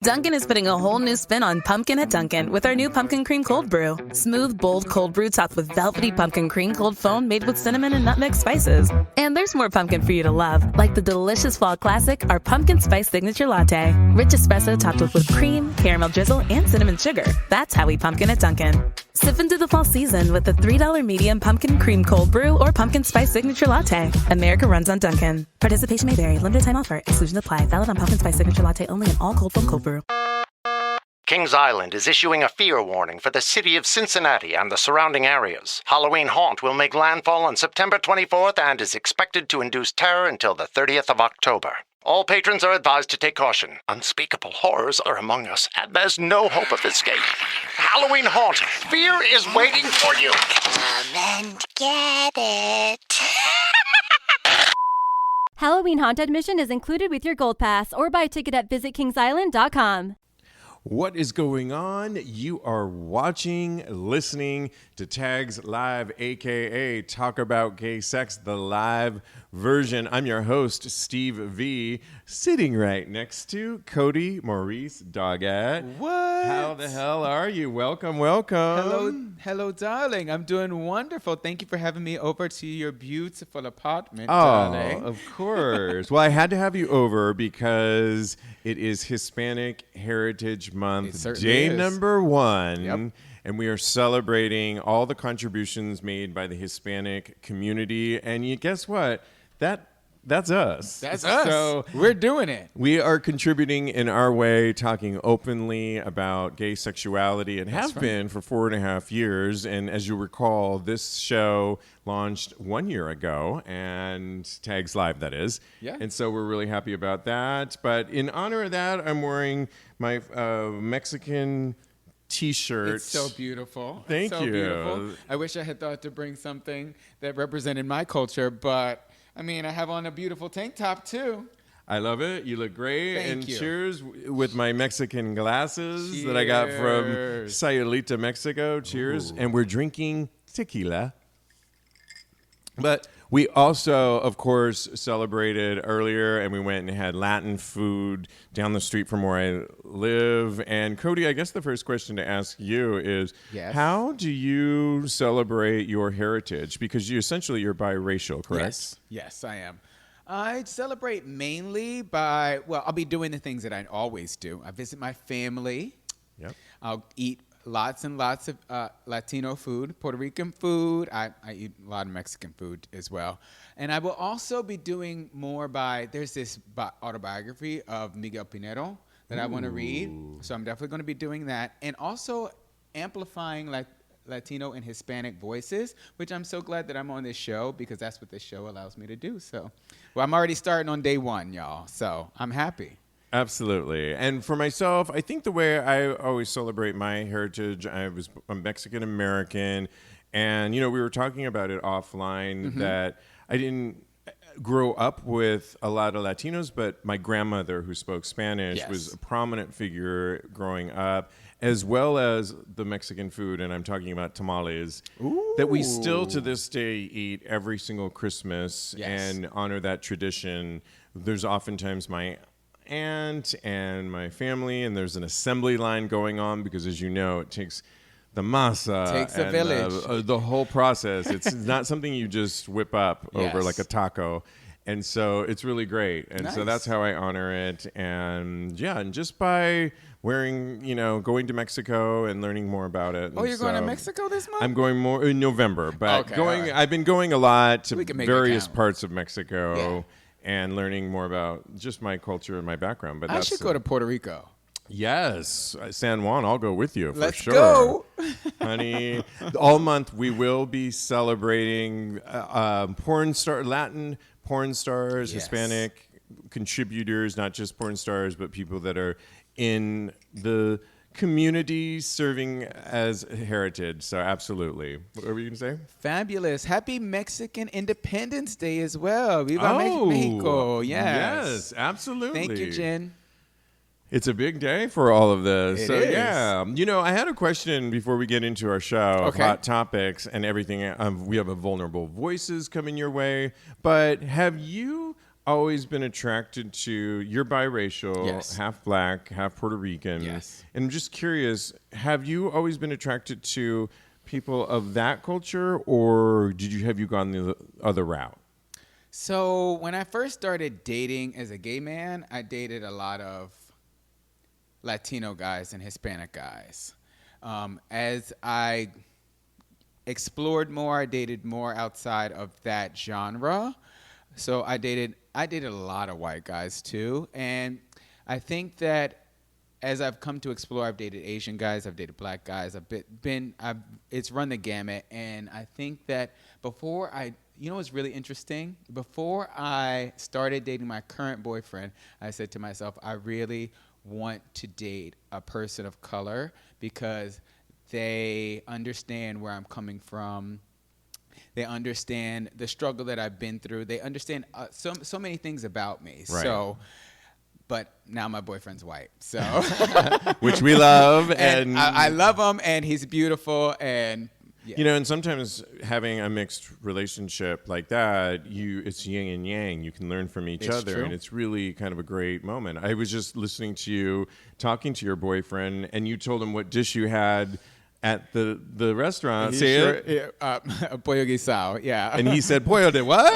Dunkin' is putting a whole new spin on pumpkin at Dunkin' with our new Pumpkin Cream Cold Brew. Smooth, bold cold brew topped with velvety pumpkin cream cold foam made with cinnamon and nutmeg spices. And there's more pumpkin for you to love, like the delicious fall classic, our Pumpkin Spice Signature Latte. Rich espresso topped with whipped cream, caramel drizzle, and cinnamon sugar. That's how we pumpkin at Dunkin'. Sip into the fall season with the $3 medium Pumpkin Cream Cold Brew or Pumpkin Spice Signature Latte. America runs on Dunkin'. Participation may vary. Limited time offer. Exclusions apply. Valid on Pumpkin Spice Signature Latte only and all cold foam cold brew. Kings Island is issuing a fear warning for the city of Cincinnati and the surrounding areas. Halloween Haunt will make landfall on September 24th and is expected to induce terror until the 30th of October. All patrons are advised to take caution. Unspeakable horrors are among us, and there's no hope of escape. Halloween Haunt, fear is waiting for you. Come and get it. Halloween Haunt admission is included with your Gold Pass or buy a ticket at visitkingsisland.com. What is going on? You are watching, listening to Tags Live, a.k.a. Talk About Gay Sex, the live version. I'm your host, Steve V, sitting right next to Cody Maurice Doggett. What? How the hell are you? Welcome. Hello, darling. I'm doing wonderful. Thank you for having me over to your beautiful apartment, darling. Of course. Well, I had to have you over because it is Hispanic Heritage Month, day number 1. Yep. And we are celebrating all the contributions made by the Hispanic community. And guess what? That's us. That's us. So we're doing it. we are contributing in our way, talking openly about gay sexuality and have been for 4.5 years. And as you recall, this show launched 1 year ago, and Tags Live, that is. Yeah. And so we're really happy about that. But in honor of that, I'm wearing my Mexican T-shirt. It's so beautiful. Thank so you. Beautiful. I wish I had thought to bring something that represented my culture, but I mean, I have on a beautiful tank top too. I love it. You look great. Thank and you. Cheers with my Mexican glasses that I got from Sayulita, Mexico. Cheers. Ooh. And we're drinking tequila. But we also, of course, celebrated earlier, and we went and had Latin food down the street from where I live. And Cody, I guess the first question to ask you is, Yes. how do you celebrate your heritage? Because you're biracial, correct? Yes, I am. I celebrate mainly by, I'll be doing the things that I always do. I visit my family. Yep. I'll eat lots and lots of Latino food, Puerto Rican food. I eat a lot of Mexican food as well. And I will also be doing more there's this autobiography of Miguel Pinero that I want to read. So I'm definitely going to be doing that. And also amplifying Latino and Hispanic voices, which I'm so glad that I'm on this show because that's what this show allows me to do. So, I'm already starting on day 1, y'all. So I'm happy. Absolutely. And for myself, I think the way I always celebrate my heritage, I'm Mexican American. And, we were talking about it offline that I didn't grow up with a lot of Latinos, but my grandmother who spoke Spanish was a prominent figure growing up, as well as the Mexican food. And I'm talking about tamales that we still to this day eat every single Christmas and honor that tradition. There's oftentimes my aunt and my family, and there's an assembly line going on because, as you know, it takes the masa. It takes a and village. the whole process. It's not something you just whip up over like a taco. And so it's really great. And so that's how I honor it. And and just by wearing, going to Mexico and learning more about it. Oh, you're going to Mexico this month? I'm going more in November, but right. I've been going a lot to various count. parts of Mexico. And learning more about just my culture and my background. But I should go to Puerto Rico. Yes, San Juan, I'll go with you for sure. Let's go. Honey, all month we will be celebrating Latin porn stars, Hispanic contributors, not just porn stars, but people that are in the community serving as heritage. So absolutely. What were you going to say? Fabulous. Happy Mexican Independence Day as well. Viva Mexico. Yes, absolutely. Thank you, Jen. It's a big day for all of this. It is. Yeah. I had a question before we get into our show of hot topics and everything. We have a Vulnerable Voices coming your way. But have you always been attracted to, you're biracial, Yes. half black, half Puerto Rican. Yes. And I'm just curious, have you always been attracted to people of that culture, or have you gone the other route? So when I first started dating as a gay man, I dated a lot of Latino guys and Hispanic guys. As I explored more, I dated more outside of that genre. So I dated a lot of white guys too. And I think that as I've come to explore, I've dated Asian guys, I've dated black guys, it's run the gamut. And I think that you know what's really interesting? Before I started dating my current boyfriend, I said to myself, I really want to date a person of color because they understand where I'm coming from. They understand the struggle that I've been through. They understand so many things about me. Right. So, but now my boyfriend's white, so Which we love, and I love him, and he's beautiful, and yeah. You know, and sometimes having a mixed relationship like that, it's yin and yang. You can learn from each It's other, true. and it's really kind of a great moment. I was just listening to you talking to your boyfriend, and you told him what dish you had at the restaurant. Say it. Pollo guisado, yeah. And he said, "Pollo de what?"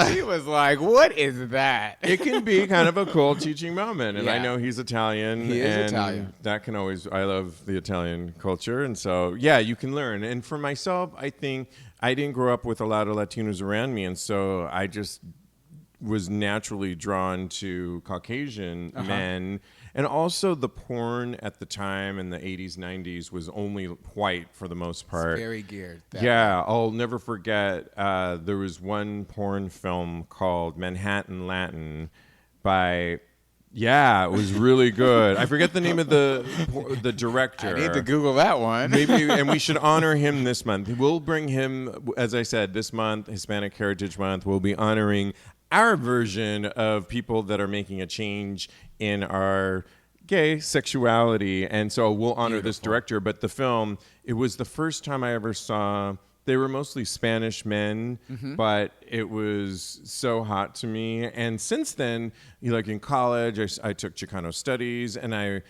He was like, "What is that?" It can be kind of a cool teaching moment, and I Yeah. know he's Italian. He is and Italian. That can always. I love the Italian culture, and so yeah, you can learn. And for myself, I think I didn't grow up with a lot of Latinos around me, and so I just was naturally drawn to Caucasian men. And also the porn at the time in the 80s, 90s was only white for the most part. Very geared. Yeah, I'll never forget. There was one porn film called Manhattan Latin by, it was really good. I forget the name of the director. I need to Google that one. Maybe, and we should honor him this month. We'll bring him, as I said, this month, Hispanic Heritage Month. We'll be honoring our version of people that are making a change in our gay sexuality. And so we'll honor this director. But the film, it was the first time I ever saw, they were mostly Spanish men, but it was so hot to me. And since then, like in college, I took Chicano studies, and I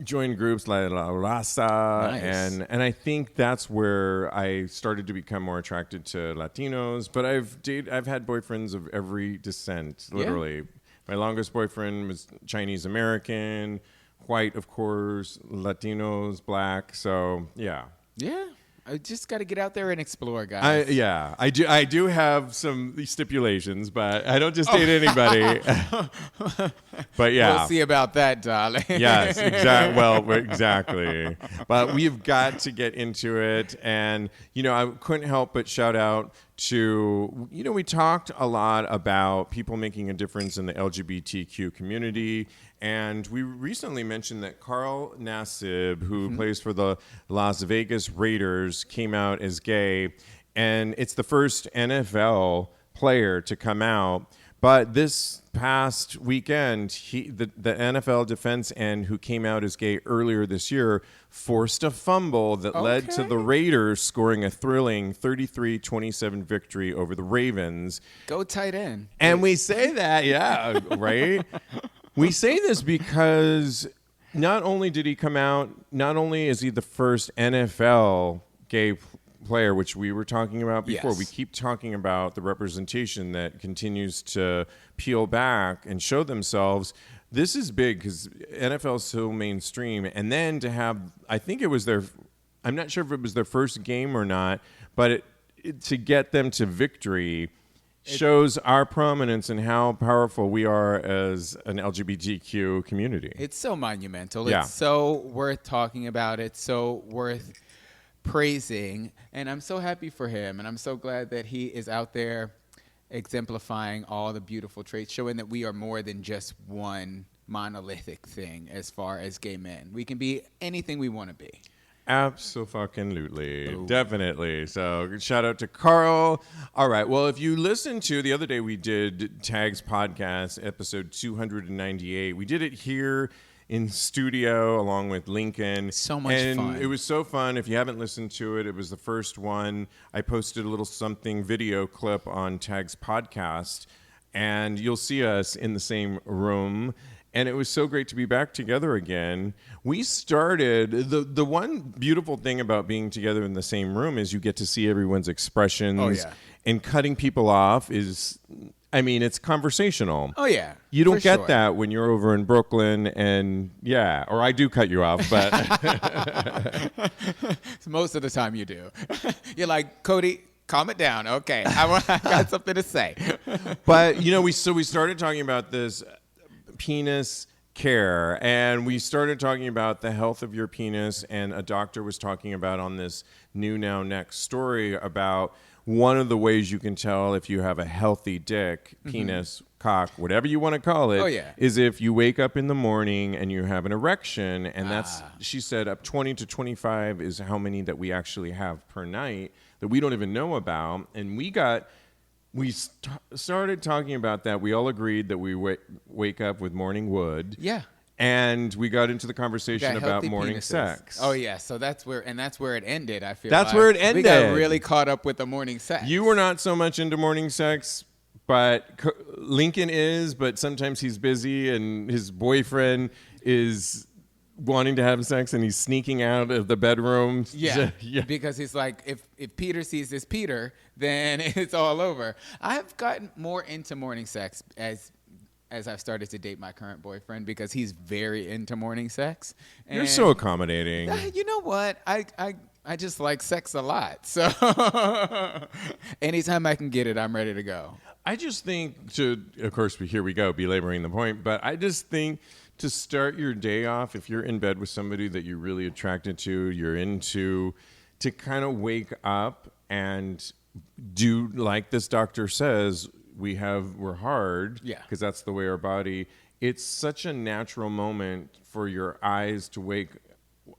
joined groups like La Raza, Nice. and I think that's where I started to become more attracted to Latinos. But I've had boyfriends of every descent, literally. Yeah. My longest boyfriend was Chinese American, white, of course, Latinos, black. So yeah. Yeah. I just got to get out there and explore, guys. I do have some stipulations, but I don't just date anybody. But yeah, We'll see about that, darling. Yes, exactly. Well, exactly. But we've got to get into it, and I couldn't help but shout out to we talked a lot about people making a difference in the LGBTQ community. And we recently mentioned that Carl Nassib, who plays for the Las Vegas Raiders, came out as gay. And it's the first NFL player to come out. But this past weekend, the NFL defense end, who came out as gay earlier this year, forced a fumble that led to the Raiders scoring a thrilling 33-27 victory over the Ravens. Go tight end. And we say that, right? We say this because not only did he come out, not only is he the first NFL gay player, which we were talking about before. Yes. We keep talking about the representation that continues to peel back and show themselves. This is big because NFL is so mainstream. And then to have, I think it was I'm not sure if it was their first game or not, but to get them to victory shows our prominence and how powerful we are as an LGBTQ community. It's so monumental. Yeah. It's so worth talking about. It's so worth praising. And I'm so happy for him. And I'm so glad that he is out there exemplifying all the beautiful traits, showing that we are more than just one monolithic thing as far as gay men. We can be anything we want to be. Absolutely. Definitely. So shout out to Carl. All right. Well, if you listen to the other day, we did TAGSPodcast episode 298. We did it here in studio along with Lincoln. So much and fun. It was so fun. If you haven't listened to it, it was the first one. I posted a little something video clip on TAGSPodcast, and you'll see us in the same room. And it was so great to be back together again. We started, the one beautiful thing about being together in the same room is you get to see everyone's expressions. Oh, yeah. And cutting people off is, I mean, it's conversational. Oh, yeah. You don't get sure. that when you're over in Brooklyn, and yeah, or I do cut you off, but Most of the time you do. You're like, Cody, calm it down. Okay, I got something to say. but you know, we started talking about this penis care, and we started talking about the health of your penis, and a doctor was talking about on this New Now Next story about one of the ways you can tell if you have a healthy dick, penis, cock, whatever you want to call it, is if you wake up in the morning and you have an erection, and that's, she said, up 20 to 25 is how many that we actually have per night that we don't even know about. And we started talking about that. We all agreed that we wake up with morning wood. Yeah. And we got into the conversation about morning penises. sex. Oh yeah, so that's where it ended. I feel that's where it ended. We got really caught up with the morning sex. You were not so much into morning sex, but Lincoln is. But sometimes he's busy, and his boyfriend is wanting to have sex, and he's sneaking out of the bedroom. Yeah, because he's like, if Peter sees this Peter, then it's all over. I have gotten more into morning sex as I've started to date my current boyfriend, because he's very into morning sex. And you're so accommodating. You know what? I just like sex a lot. So anytime I can get it, I'm ready to go. I just think of course, here we go, belaboring the point, but I just think to start your day off, if you're in bed with somebody that you're really attracted to, you're into, to kind of wake up and do like this doctor says, we're hard, because that's the way our body, it's such a natural moment for your eyes to wake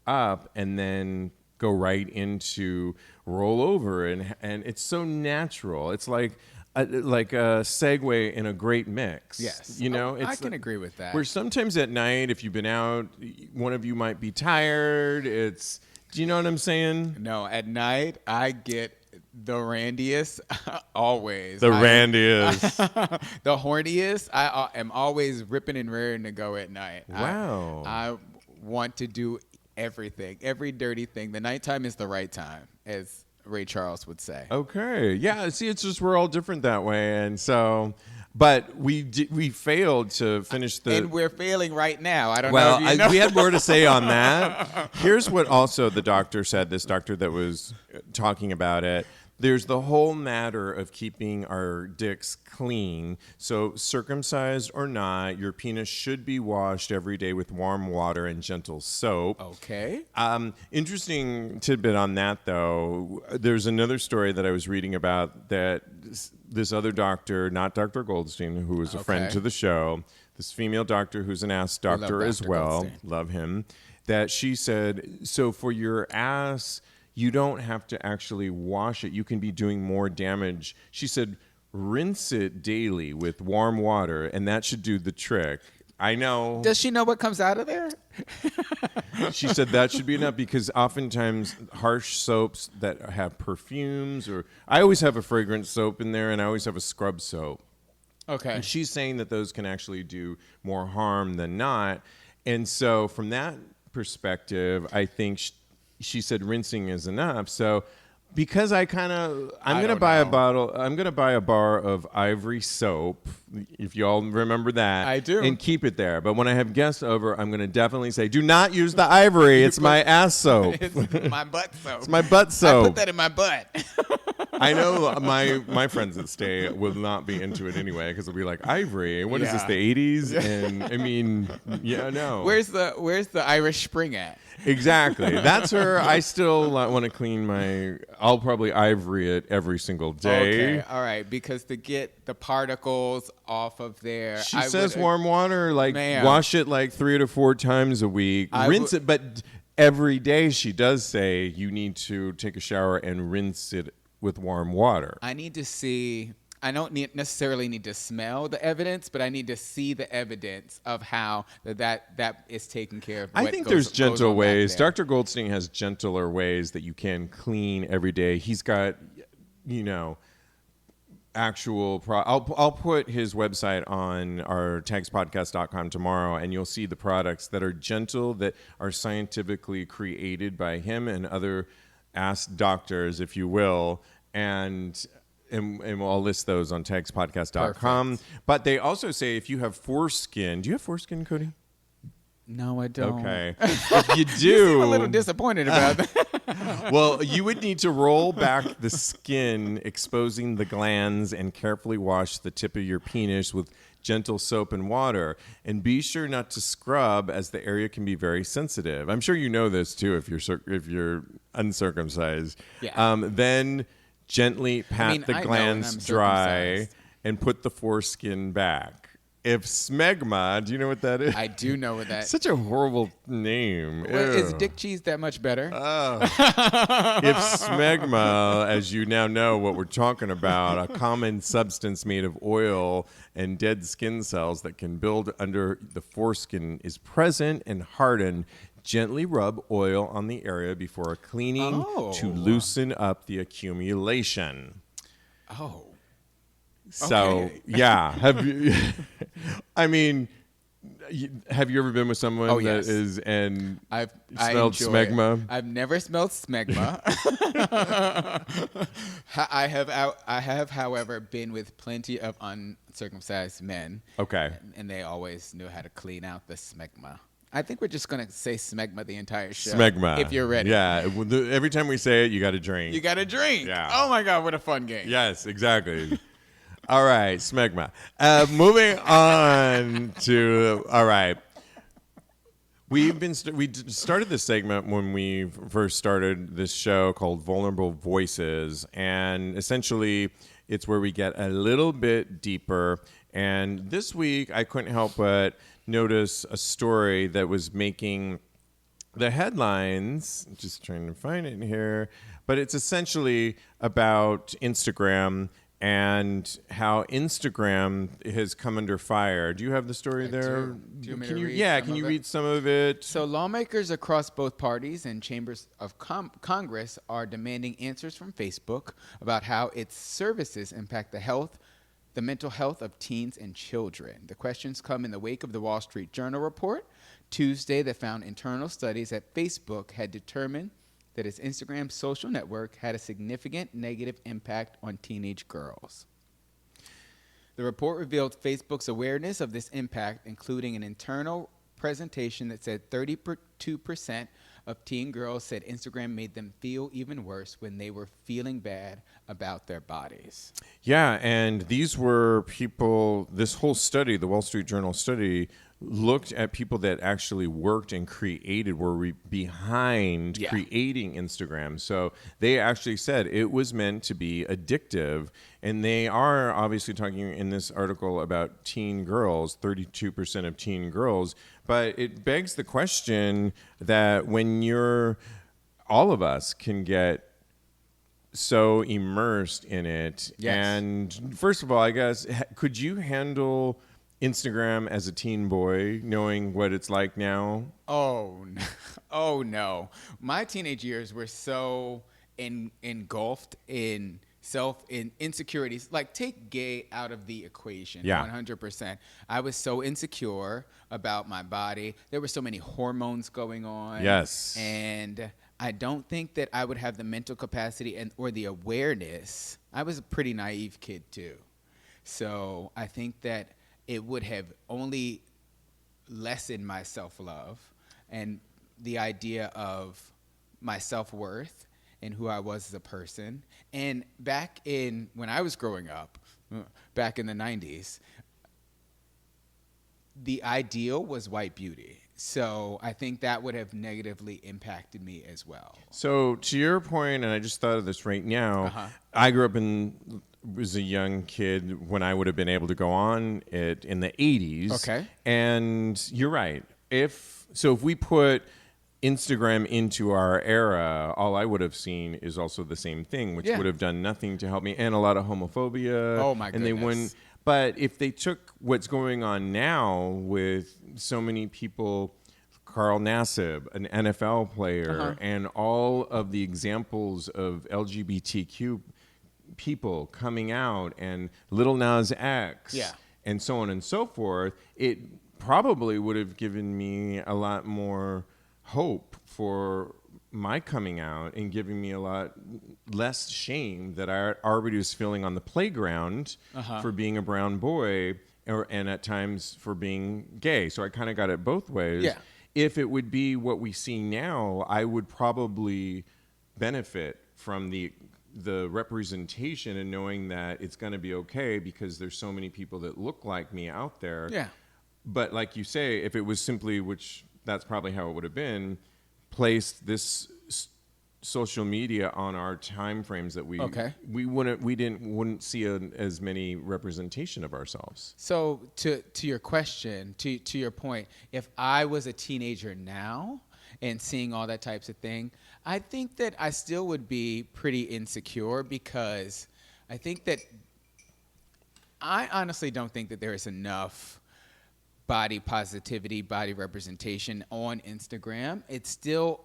up and then go right into roll over, and it's so natural. It's like a segue in a great mix. Yes. You know, I can agree with that. Where sometimes at night, if you've been out, one of you might be tired. Do you know what I'm saying? No, at night I get the randiest always. The randiest. The horniest. I am always ripping and raring to go at night. Wow. I want to do everything, every dirty thing. The nighttime is the right time, as Ray Charles would say. Okay. Yeah, see, it's just we're all different that way. And so, but we failed to finish and we're failing right now. I don't know well, if you know. we had more to say on that. Here's what also the doctor said, this doctor that was talking about it. There's the whole matter of keeping our dicks clean. So circumcised or not, your penis should be washed every day with warm water and gentle soap. Okay. Interesting tidbit on that, though. There's another story that I was reading about that this other doctor, not Dr. Goldstein, who was a friend to the show, this female doctor who's an ass doctor as well, Goldstein. Love him, that she said, so for your ass, you don't have to actually wash it. You can be doing more damage. She said, rinse it daily with warm water, and that should do the trick. I know. Does she know what comes out of there? She said that should be enough, because oftentimes harsh soaps that have perfumes, or I always have a fragrance soap in there, and I always have a scrub soap. Okay. And she's saying that those can actually do more harm than not. And so from that perspective, I think she said rinsing is enough. So because I'm going to buy a bar of Ivory soap, if you all remember that. I do. And keep it there. But when I have guests over, I'm going to definitely say, do not use the Ivory. It's my ass soap. It's my butt soap. It's my butt soap. I put that in my butt. I know my friends that stay will not be into it anyway, because they'll be like, Ivory, what is this, the 80s? And I mean, no. Where's the Irish Spring at? Exactly. That's her. I still want to clean I'll probably Ivory it every single day. Okay, all right, because to get the particles off of there. She says warm water, wash it 3 to 4 times a week. Rinse it, but every day she does say you need to take a shower and rinse it with warm water. I need to see. necessarily need to smell the evidence, but I need to see the evidence of how that is taken care of. I think there's gentle ways. Dr. Goldstein has gentler ways that you can clean every day. He's got, actual I'll put his website on our TAGSPodcast.com tomorrow, and you'll see the products that are gentle, that are scientifically created by him and other doctors, if you will, and I'll list those on TAGSPodcast.com. Perfect. But they also say if you have foreskin, do you have foreskin, Cody? No, I don't. Okay. If you do, you seem a little disappointed about that. Well, you would need to roll back the skin, exposing the glands, and carefully wash the tip of your penis with gentle soap and water. And be sure not to scrub, as the area can be very sensitive. I'm sure you know this too if you're uncircumcised. Yeah. Then gently pat the glands dry and put the foreskin back. If smegma, do you know what that is? I do know what that is. Such a horrible name. Well, is dick cheese that much better? If smegma, as you now know what we're talking about, a common substance made of oil and dead skin cells that can build under the foreskin, is present and hardened, gently rub oil on the area before cleaning to loosen up the accumulation. Oh. So, okay. Yeah. Have you ever been with someone that is and smelled smegma? I've never smelled smegma. I have, however, been with plenty of uncircumcised men. Okay. And they always knew how to clean out the smegma. I think we're just going to say smegma the entire show. Smegma. If you're ready. Yeah. Every time we say it, you got to drink. You got to drink. Yeah. Oh, my God. What a fun game. Yes, exactly. All right, smegma. Moving on to, all right. We started this segment when we first started this show called Vulnerable Voices, and essentially it's where we get a little bit deeper. And this week I couldn't help but notice a story that was making the headlines. Just trying to find it in here, but it's essentially about Instagram and how Instagram has come under fire. Do you have the story there? Do you want me to read Can you read some of it? So lawmakers across both parties and chambers of Congress are demanding answers from Facebook about how its services impact the mental health of teens and children. The questions come in the wake of the Wall Street Journal report Tuesday that found internal studies that Facebook had determined that its Instagram social network had a significant negative impact on teenage girls. The report revealed Facebook's awareness of this impact, including an internal presentation that said 32% of teen girls said Instagram made them feel even worse when they were feeling bad about their bodies. Yeah, and these were people, this whole study, the Wall Street Journal study, looked at people that actually worked and created, were behind creating Instagram. So they actually said it was meant to be addictive. And they are obviously talking in this article about teen girls, 32% of teen girls. But it begs the question that when all of us can get so immersed in it. Yes. And first of all, I guess, could you handle Instagram as a teen boy, knowing what it's like now? Oh no. My teenage years were so engulfed in insecurities. Like, take gay out of the equation. 100%. I was so insecure about my body. There were so many hormones going on. Yes. And I don't think that I would have the mental capacity or the awareness. I was a pretty naive kid too. So I think that it would have only lessened my self-love and the idea of my self-worth and who I was as a person. And when I was growing up, back in the 90s, the ideal was white beauty. So I think that would have negatively impacted me as well. So to your point, and I just thought of this right now, I grew up was a young kid when I would have been able to go on it in the 80s. Okay. And you're right. If we put Instagram into our era, all I would have seen is also the same thing, which would have done nothing to help me, and a lot of homophobia. Oh my and they goodness. wouldn't. But if they took what's going on now with so many people, Carl Nassib, an NFL player, and all of the examples of LGBTQ people coming out, and Lil Nas X, and so on and so forth, it probably would have given me a lot more hope for my coming out and giving me a lot less shame that I already was feeling on the playground for being a brown boy and at times for being gay. So I kind of got it both ways. Yeah. If it would be what we see now, I would probably benefit from the representation and knowing that it's going to be okay because there's so many people that look like me out there. Yeah. But like you say, if it was simply, which that's probably how it would have been, placed this social media on our time frames that we wouldn't see as many representation of ourselves. So to your question, to your point, if I was a teenager now and seeing all that types of thing, I think that I still would be pretty insecure because I think that I honestly don't think that there is enough body positivity, body representation on Instagram. It's still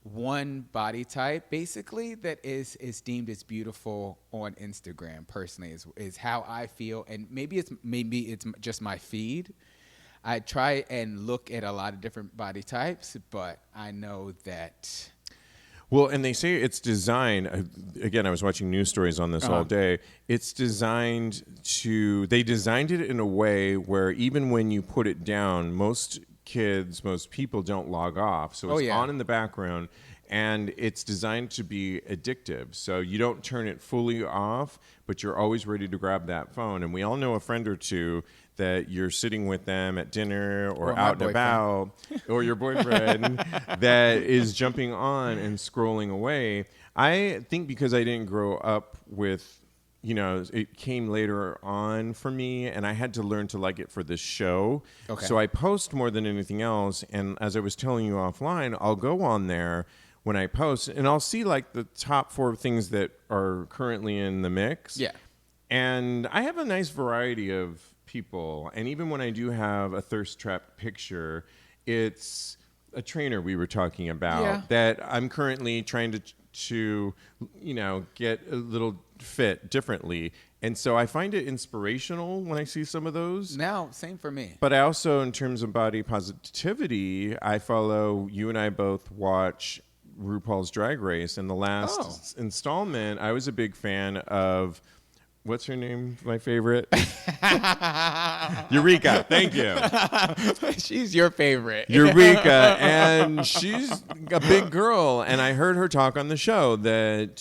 one body type basically that is deemed as beautiful on Instagram personally is how I feel, and maybe it's just my feed. I try and look at a lot of different body types, but I know that. Well, and they say it's designed, again, I was watching news stories on this all day. It's designed they designed it in a way where even when you put it down, most people don't log off. So it's on in the background, and it's designed to be addictive. So you don't turn it fully off, but you're always ready to grab that phone. And we all know a friend or two that you're sitting with them at dinner or out and about, or your boyfriend that is jumping on and scrolling away. I think because I didn't grow up with, it came later on for me, and I had to learn to like it for this show. Okay. So I post more than anything else, and as I was telling you offline, I'll go on there when I post, and I'll see like the top 4 things that are currently in the mix. Yeah. And I have a nice variety of people, and even when I do have a thirst trap picture, it's a trainer we were talking about that I'm currently trying to get a little fit differently, and so I find it inspirational when I see some of those. Now, same for me. But I also, in terms of body positivity, I follow, you and I both watch RuPaul's Drag Race, and the last installment, I was a big fan of. What's her name? My favorite? Eureka. Thank you. She's your favorite. Eureka. And she's a big girl. And I heard her talk on the show that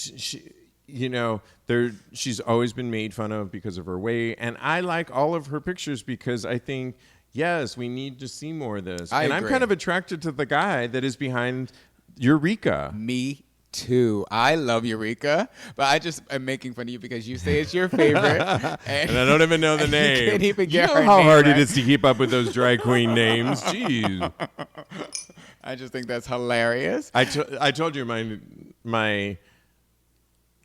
she's always been made fun of because of her weight. And I like all of her pictures because I think, yes, we need to see more of this. I agree. I'm kind of attracted to the guy that is behind Eureka. Me too. I love Eureka, but I just am making fun of you because you say it's your favorite. and I don't even know the name. You can't even get you her know how name hard right. it is to keep up with those drag queen names. Jeez. I just think that's hilarious. I told you my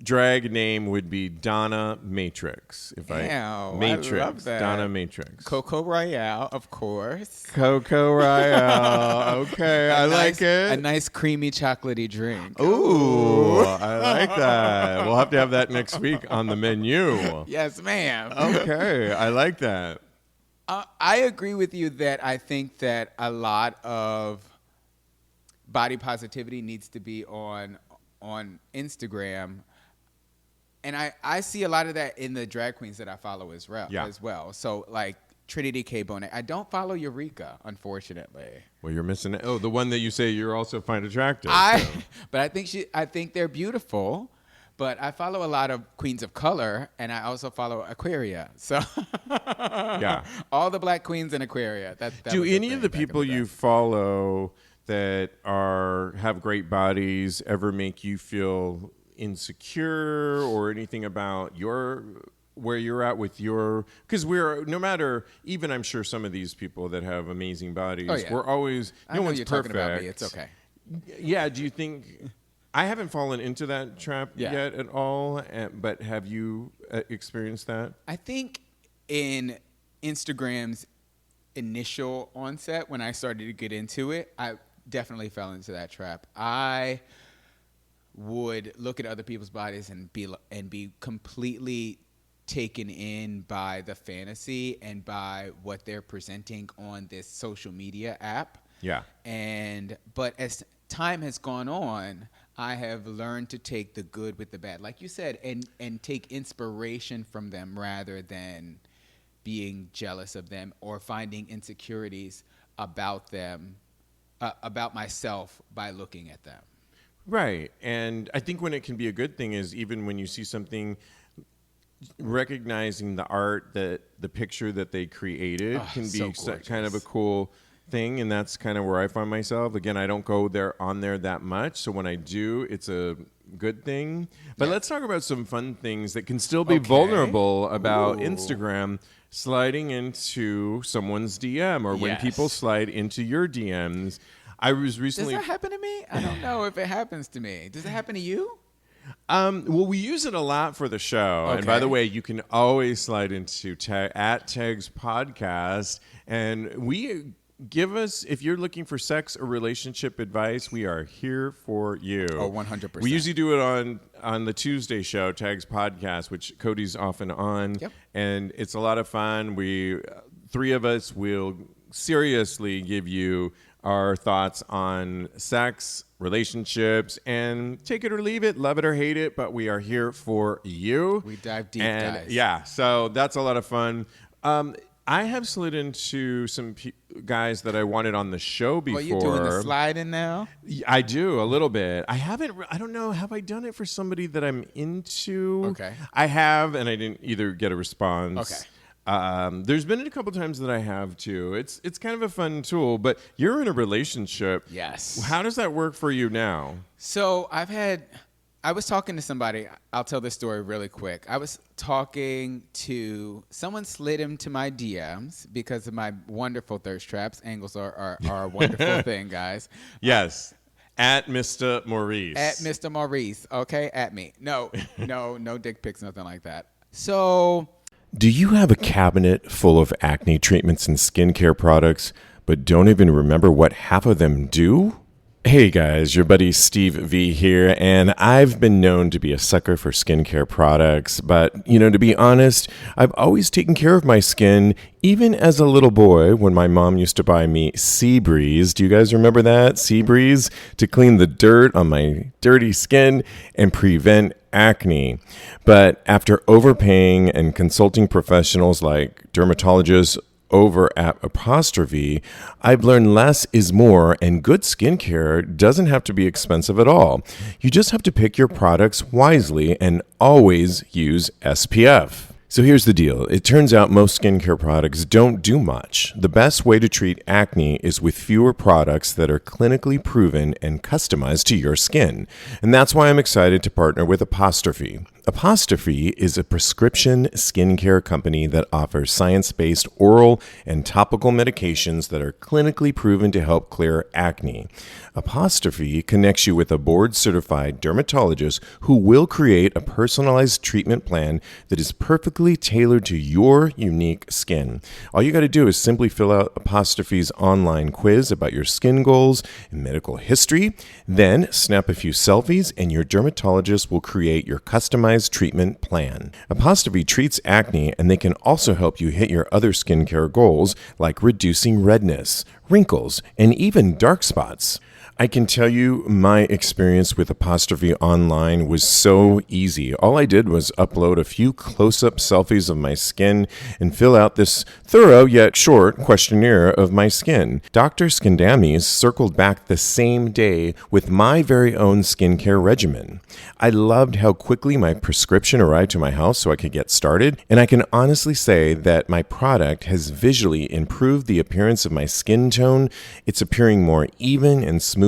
drag name would be Donna Matrix. Matrix. I love that. Donna Matrix. Coco Royale, of course. Coco Royale. Okay, I like it. A nice creamy chocolatey drink. Ooh, I like that. We'll have to have that next week on the menu. Yes, ma'am. Okay, I like that. I agree with you that I think that a lot of body positivity needs to be on Instagram. And I see a lot of that in the drag queens that I follow as well. So like Trinity K. Bonet. I don't follow Eureka, unfortunately. Well, you're missing it. Oh, the one that you say you also find attractive. But I think they're beautiful. But I follow a lot of queens of color, and I also follow Aquaria. So all the black queens in Aquaria. Do any of the people you follow that have great bodies ever make you feel insecure or anything about where you're at with because no matter, even I'm sure some of these people that have amazing bodies, we're always, no one's perfect. Talking about me. It's okay. Yeah, do you think... I haven't fallen into that trap Yeah. yet at all, but have you experienced that? I think in Instagram's initial onset, when I started to get into it, I definitely fell into that trap. I would look at other people's bodies and be completely taken in by the fantasy and by what they're presenting on this social media app. Yeah. But as time has gone on, I have learned to take the good with the bad, like you said, and take inspiration from them rather than being jealous of them or finding insecurities about them, about myself by looking at them. Right. And I think when it can be a good thing is even when you see something, recognizing the art, that the picture that they created can be kind of a cool thing. And that's kind of where I find myself. Again, I don't go on there that much. So when I do, it's a good thing. But let's talk about some fun things that can still be vulnerable about Instagram sliding into someone's DM or when people slide into your DMs. I was recently... Does that happen to me? I don't know if it happens to me. Does it happen to you? Well, we use it a lot for the show. Okay. And by the way, you can always slide into at TAGSPodcast. And we give us, if you're looking for sex or relationship advice, we are here for you. Oh, 100%. We usually do it on the Tuesday show, Tags Podcast, which Cody's often on. Yep. And it's a lot of fun. We, three of us will seriously give you our thoughts on sex, relationships, and take it or leave it, love it or hate it, but we are here for you. We dive deep, and guys. Yeah, so that's a lot of fun. I have slid into some guys that I wanted on the show before. Well, you doing the sliding now? I do, a little bit. I don't know, have I done it for somebody that I'm into? Okay. I have, and I didn't either get a response. Okay. There's been a couple times that I have too. It's kind of a fun tool, but you're in a relationship. Yes. How does that work for you now? So I was talking to somebody. I'll tell this story really quick. I was talking to someone, slid into my DMs because of my wonderful thirst traps. Angles are a wonderful thing, guys. Yes. At Mr. Maurice. At Mr. Maurice. Okay, at me. No dick pics, nothing like that. So... Do you have a cabinet full of acne treatments and skincare products, but don't even remember what half of them do? Hey guys, your buddy Steve V here, and I've been known to be a sucker for skincare products, but, to be honest, I've always taken care of my skin, even as a little boy when my mom used to buy me Sea Breeze. Do you guys remember that? Sea Breeze? To clean the dirt on my dirty skin and prevent acne. But after overpaying and consulting professionals like dermatologists over at Apostrophe, I've learned less is more, and good skincare doesn't have to be expensive at all. You just have to pick your products wisely and always use SPF. So here's the deal. It turns out most skincare products don't do much. The best way to treat acne is with fewer products that are clinically proven and customized to your skin. And that's why I'm excited to partner with Apostrophe. Apostrophe is a prescription skincare company that offers science-based oral and topical medications that are clinically proven to help clear acne. Apostrophe connects you with a board-certified dermatologist who will create a personalized treatment plan that is perfectly tailored to your unique skin. All you got to do is simply fill out Apostrophe's online quiz about your skin goals and medical history, then snap a few selfies, and your dermatologist will create your customized treatment plan. Apostrophe treats acne, and they can also help you hit your other skincare goals like reducing redness, wrinkles, and even dark spots. I can tell you my experience with Apostrophe online was so easy. All I did was upload a few close-up selfies of my skin and fill out this thorough yet short questionnaire of my skin. Dr. Skindamis circled back the same day with my very own skincare regimen. I loved how quickly my prescription arrived to my house so I could get started, and I can honestly say that my product has visually improved the appearance of my skin tone. It's appearing more even and smooth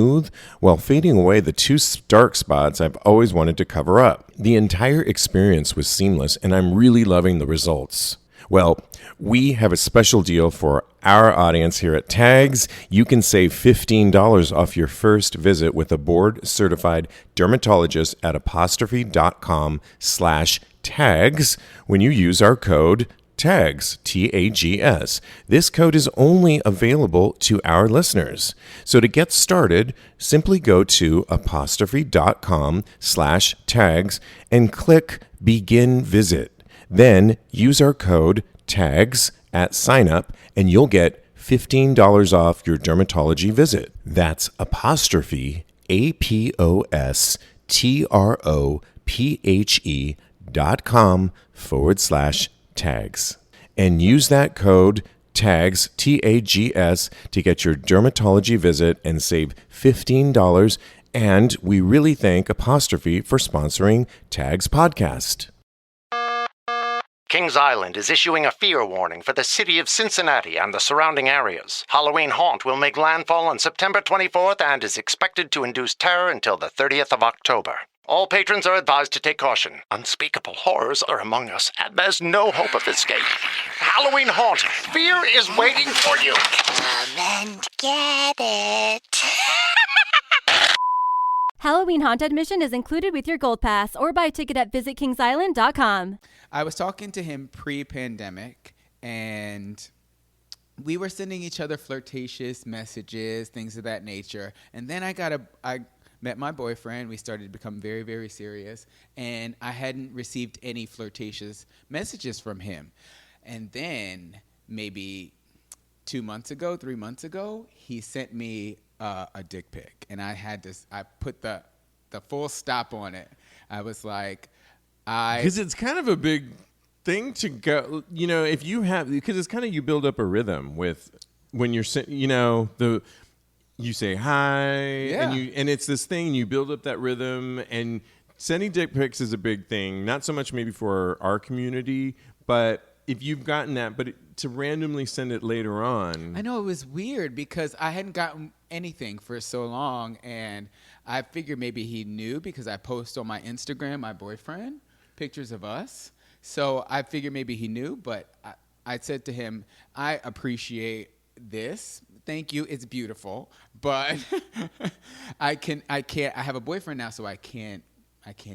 while fading away the two dark spots I've always wanted to cover up. The entire experience was seamless, and I'm really loving the results. Well, we have a special deal for our audience here at Tags, you can save $15 off your first visit with a board-certified dermatologist at apostrophe.com/tags when you use our code TAGS, TAGS. This code is only available to our listeners. So to get started, simply go to apostrophe.com/tags and click Begin Visit. Then use our code TAGS at sign up and you'll get $15 off your dermatology visit. That's apostrophe apostrophe.com/tags. And use that code TAGS, TAGS, to get your dermatology visit and save $15. And we really thank Apostrophe for sponsoring Tags Podcast. Kings Island is issuing a fear warning for the city of Cincinnati and the surrounding areas. Halloween Haunt will make landfall on September 24th and is expected to induce terror until the 30th of October. All patrons are advised to take caution. Unspeakable horrors are among us, and there's no hope of escape. Halloween Haunt, fear is waiting for you. Come and get it. Halloween Haunt admission is included with your Gold Pass or buy a ticket at visitkingsisland.com. I was talking to him pre-pandemic, and we were sending each other flirtatious messages, things of that nature. And then I met my boyfriend. We started to become very, very serious, and I hadn't received any flirtatious messages from him. And then maybe 3 months ago, he sent me a dick pic, and I put the full stop on it. I was like, Because it's kind of a big thing to go, if you have, because it's kind of, you build up a rhythm with when you're, you say hi, Yeah. and it's this thing, you build up that rhythm, and sending dick pics is a big thing, not so much maybe for our community, but if you've gotten that, but to randomly send it later on. I know, it was weird because I hadn't gotten anything for so long, and I figured maybe he knew because I post on my Instagram, my boyfriend, pictures of us. So I figured maybe he knew, but I said to him, I appreciate this. Thank you. It's beautiful, but I have a boyfriend now, so I can't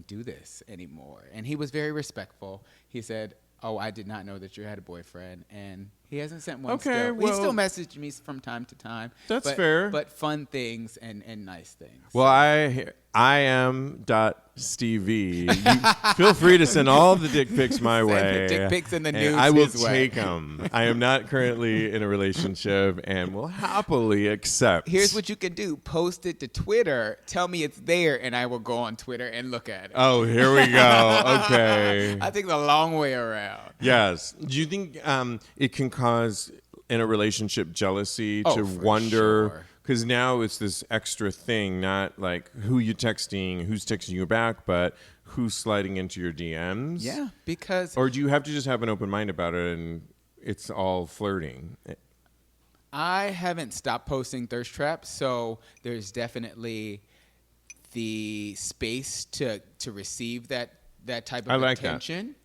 do this anymore. And he was very respectful. He said, oh, I did not know that you had a boyfriend, and he hasn't sent one Okay, still. well, he still messaged me from time to time. That's fair. But fun things and nice things. Well, I am .stevie. Feel free to send all the dick pics my Send way. the dick pics and the nudes I will his way. take them. I am not currently in a relationship and will happily accept. Here's what you can do. Post it to Twitter. Tell me it's there, and I will go on Twitter and look at it. Oh, here we go. Okay. I think the long way around. Yes. Do you think it can cause in a relationship jealousy Oh, to for wonder? sure. Because now it's this extra thing, not like who you texting, who's texting you back, but who's sliding into your DMs. Yeah, because Or do you have to just have an open mind about it and it's all flirting? I haven't stopped posting thirst traps, so there's definitely the space to receive that type of I like that. attention.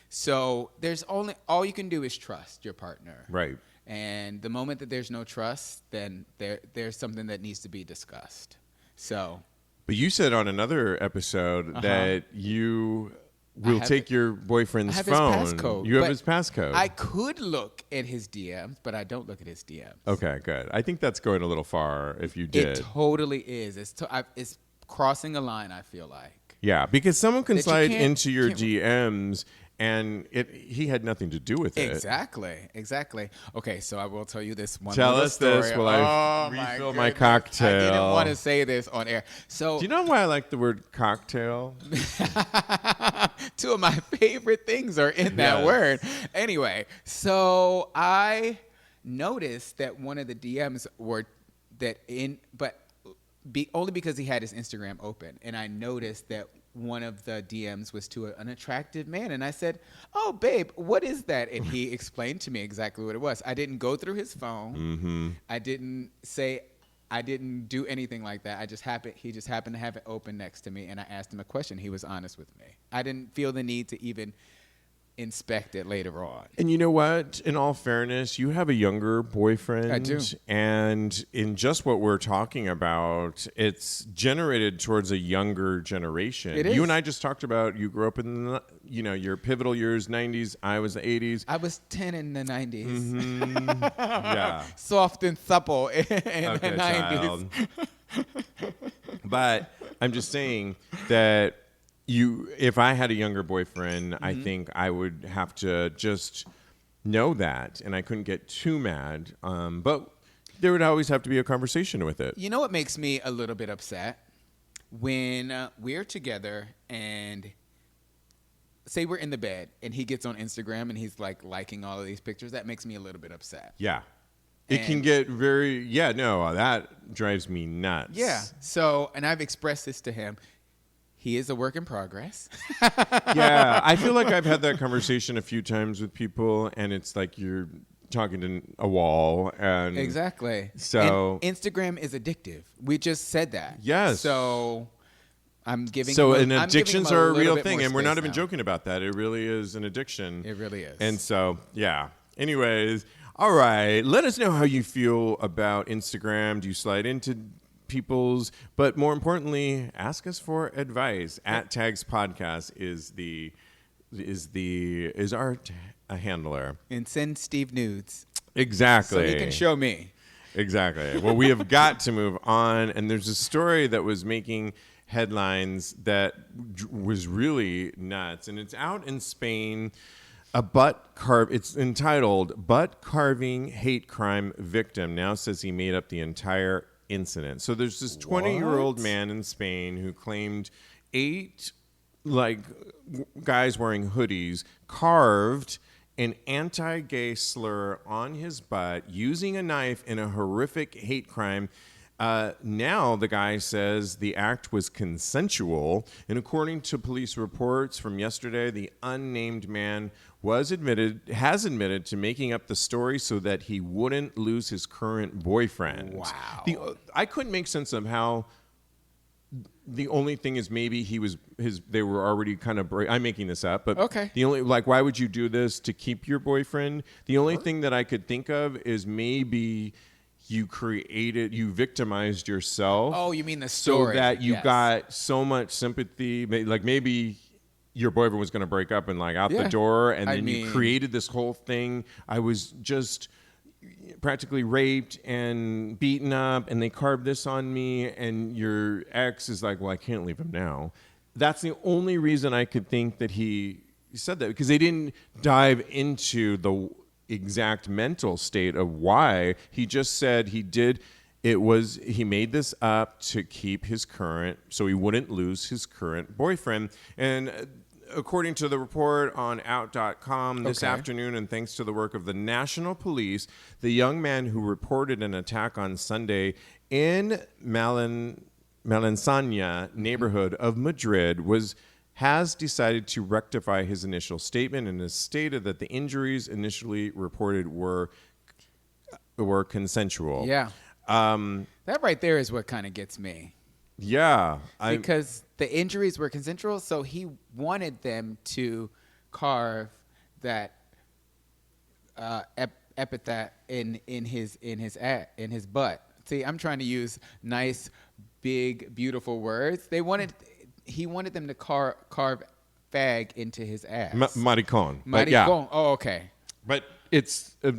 So there's all you can do is trust your partner. Right. And the moment that there's no trust, then there's something that needs to be discussed. So But you said on another episode that you will have take it. your I boyfriend's have phone. his passcode. You have but his passcode. I could look at his DMs, but I don't look at his DMs. Okay, good. I think that's going a little far if you did. It totally is. It's crossing a line, I feel like. Yeah, because someone can That you slide can't- into your can't- DMs and he had nothing to do with it. Exactly. Okay, so I will tell you this one Tell little us this story. while I Oh, my refill my goodness. cocktail. I didn't want to say this on air. So Do you know why I like the word cocktail? two of my favorite things are in that Yes. word. Anyway, so I noticed that one of the DMs were only because he had his Instagram open, and I noticed that one of the DMs was to an attractive man, and I said, "Oh, babe, what is that?" And he explained to me exactly what it was. I didn't go through his phone. Mm-hmm. I didn't do anything like that. He just happened to have it open next to me, and I asked him a question. He was honest with me. I didn't feel the need to even inspect it later on. And you know what? In all fairness, you have a younger boyfriend. I do. And in just what we're talking about, it's generated towards a younger generation. It is. You and I just talked about you grew up in the, your pivotal years, 90s. I was the 80s. I was 10 in the 90s. Mm-hmm. Yeah. Soft and supple in the 90s. Child. But I'm just saying that if I had a younger boyfriend, I think I would have to just know that, and I couldn't get too mad. But there would always have to be a conversation with it. You know what makes me a little bit upset? When we're together and say we're in the bed and he gets on Instagram and he's like liking all of these pictures, that makes me a little bit upset. Yeah. It can get that drives me nuts. Yeah. So, and I've expressed this to him. He is a work in progress. Yeah. I feel like I've had that conversation a few times with people, and it's like you're talking to a wall. And exactly. So and Instagram is addictive. We just said that. Yes. So I'm giving. And addictions are a real thing, and we're not even now. joking about that. It really is an addiction. It really is. And so, yeah. Anyways, all right. Let us know how you feel about Instagram. Do you slide into people's? But more importantly, ask us for advice. At TAGSPodcast is our handler. And send Steve nudes. Exactly. So he can show me. Exactly. Well, we have got to move on. And there's a story that was making headlines that was really nuts. And it's out in Spain. It's entitled "Butt Carving Hate Crime Victim Now Says He Made Up the Entire Incident." So there's this 20-year-old man in Spain who claimed 8 guys wearing hoodies carved an anti-gay slur on his butt using a knife in a horrific hate crime. Now the guy says the act was consensual, and according to police reports from yesterday, the unnamed man has admitted to making up the story so that he wouldn't lose his current boyfriend. Wow. I couldn't make sense of how. The only thing is maybe they were already kind of I'm making this up, but okay. The only why would you do this to keep your boyfriend? The only thing that I could think of is maybe you victimized yourself. Oh, you mean the story. So that you got so much sympathy, like maybe your boyfriend was going to break up and out the door, and then you created this whole thing. I was just practically raped and beaten up, and they carved this on me, and your ex is like, well, I can't leave him now. That's the only reason I could think that he said that, because they didn't dive into the exact mental state of why. He just said he made this up to keep his current, so he wouldn't lose his current boyfriend. And according to the report on out.com this afternoon, and thanks to the work of the National Police, the young man who reported an attack on Sunday in Malasaña neighborhood of Madrid has decided to rectify his initial statement and has stated that the injuries initially reported were consensual. Yeah. That right there is what kind of gets me. Yeah. Because the injuries were consensual, so he wanted them to carve that epithet in his butt. See, I'm trying to use nice, big, beautiful words. He wanted them to carve fag into his ass. Maricón. Maricón. Yeah. Oh, okay. But it's a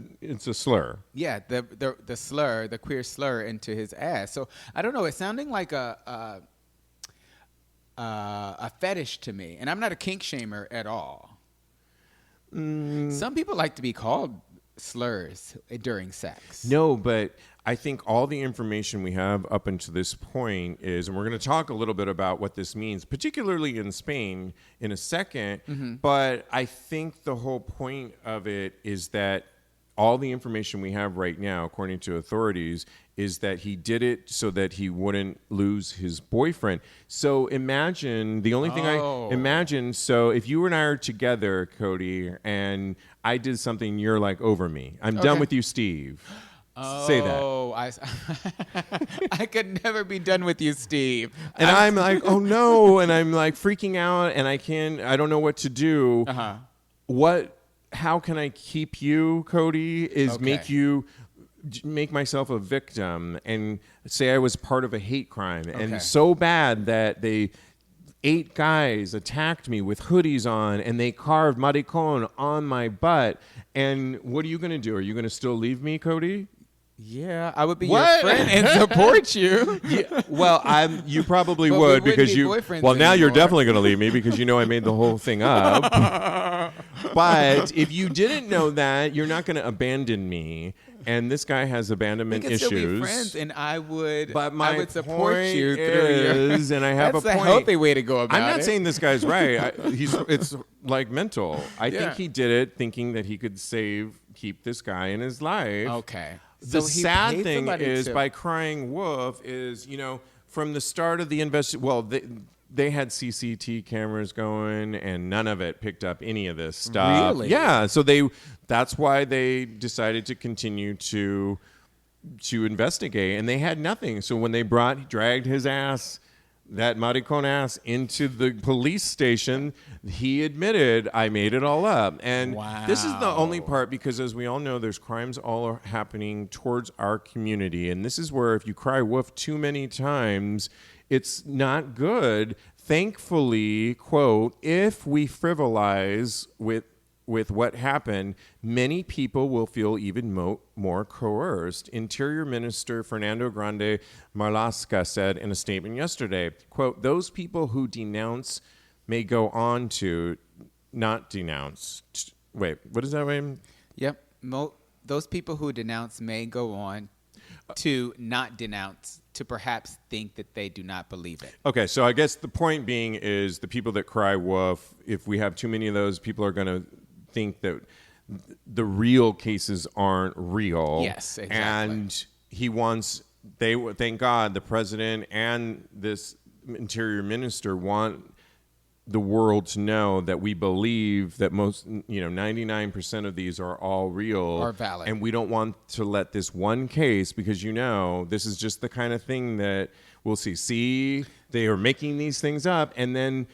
slur. Yeah, the slur, the queer slur into his ass. So I don't know. It's sounding like a fetish to me, and I'm not a kink shamer at all. Some people like to be called slurs during sex. No, but I think all the information we have up until this point is, and we're going to talk a little bit about what this means, particularly in Spain in a second, but I think the whole point of it is that all the information we have right now, according to authorities, is that he did it so that he wouldn't lose his boyfriend. So imagine, so if you and I are together, Cody, and I did something, you're like, over me. I'm done with you, Steve. Say that. Oh, I could never be done with you, Steve. And I'm like, oh no, and I'm like freaking out, and I don't know what to do. how can I keep you, Cody, is Okay. make myself a victim and say I was part of a hate crime Okay. and so bad that 8 guys attacked me with hoodies on and they carved maricon on my butt. And what are you going to do? Are you going to still leave me, Cody? Yeah, I would be What? your friend and support you. Yeah, well, you probably But we would wouldn't because be you. boyfriends Well, now you're anymore. definitely going to leave me because you know I made the whole thing up. But if you didn't know that, you're not going to abandon me. And this guy has We abandonment could issues. still be friends, and I would. But my I would support point you through is, and I have That's a point. healthy way to go about it. I'm not saying this guy's right. It's like mental. I Yeah. think he did it thinking that he could keep this guy in his life. Okay. The So he sad paid thing somebody is, to- by crying wolf, is from the start of the investigation. Well, they had CCTV cameras going, and none of it picked up any of this stuff. Really? Yeah. So that's why they decided to continue to investigate, and they had nothing. So when they dragged his ass, that maricon ass, into the police station, he admitted, I made it all up. And this is the only part, because as we all know, there's crimes all happening towards our community. And this is where if you cry wolf too many times, it's not good. Thankfully, quote, if we frivolize with what happened, many people will feel even more coerced. Interior Minister Fernando Grande Marlaska said in a statement yesterday, quote, those people who denounce may go on to not denounce. Wait, what does that mean? Yep. Those people who denounce may go on to not denounce, to perhaps think that they do not believe it. Okay, so I guess the point being is the people that cry wolf, if we have too many of those, people are going to think that the real cases aren't real. Yes, exactly. And thank God, the president and this interior minister want the world to know that we believe that 99% of these are all real. Or valid. And we don't want to let this one case, because this is just the kind of thing that we'll see. See, they are making these things up, and then